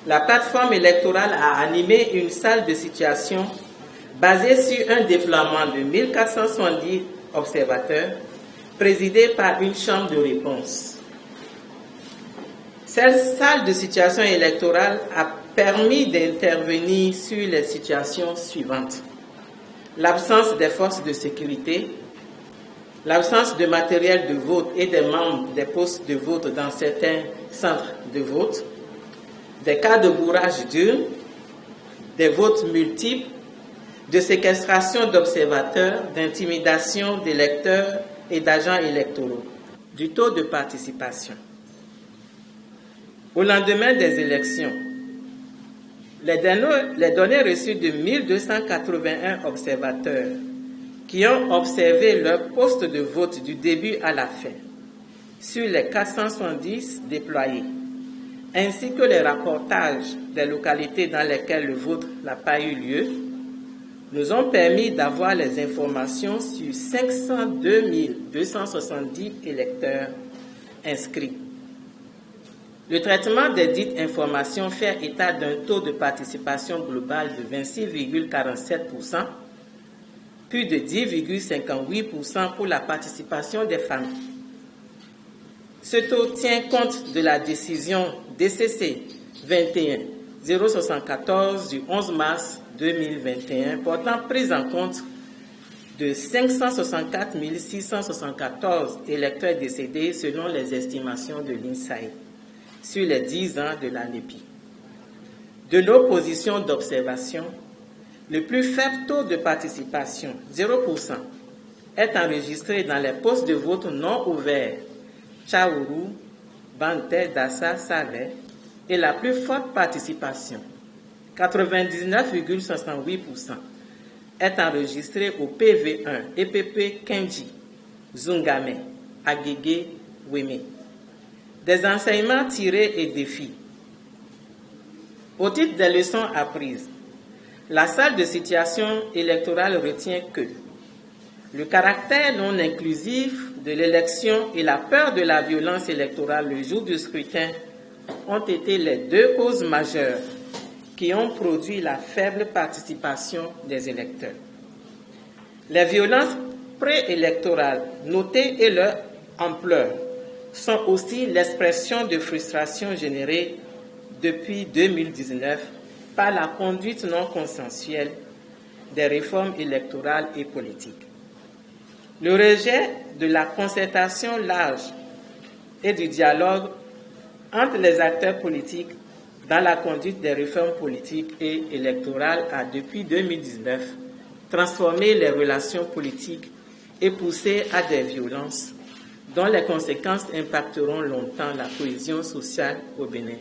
la plateforme électorale a animé une salle de situation basée sur un déploiement de 1470 observateurs, présidée par une chambre de réponse. Cette salle de situation électorale a permis d'intervenir sur les situations suivantes: l'absence des forces de sécurité, l'absence de matériel de vote et des membres des postes de vote dans certains centres de vote, des cas de bourrage d'urnes, des votes multiples, de séquestration d'observateurs, d'intimidation d'électeurs et d'agents électoraux, du taux de participation. Au lendemain des élections, les données reçues de 1281 observateurs qui ont observé leur poste de vote du début à la fin, sur les 470 déployés, ainsi que les rapportages des localités dans lesquelles le vote n'a pas eu lieu, nous ont permis d'avoir les informations sur 502 270 électeurs inscrits. Le traitement des dites informations fait état d'un taux de participation globale de 26,47%, plus de 10,58% pour la participation des femmes. Ce taux tient compte de la décision DCC 21-074 du 11 mars 2021 portant prise en compte de 564 674 électeurs décédés selon les estimations de l'INSAE sur les 10 ans de l'ANEPI. De nos positions d'observation, le plus faible taux de participation, 0%, est enregistré dans les postes de vote non ouverts, Tchaourou, Banté, Dassa, Saleh, et la plus forte participation, 99,68%, est enregistrée au PV1, EPP Kenji, Zungame, Agégué, Wémé. Des enseignements tirés et défis. Au titre des leçons apprises, la salle de situation électorale retient que le caractère non inclusif de l'élection et la peur de la violence électorale le jour du scrutin ont été les deux causes majeures qui ont produit la faible participation des électeurs. Les violences préélectorales notées et leur ampleur sont aussi l'expression de frustration générée depuis 2019 par la conduite non consensuelle des réformes électorales et politiques. Le rejet de la concertation large et du dialogue entre les acteurs politiques dans la conduite des réformes politiques et électorales a, depuis 2019, transformé les relations politiques et poussé à des violences dont les conséquences impacteront longtemps la cohésion sociale au Bénin.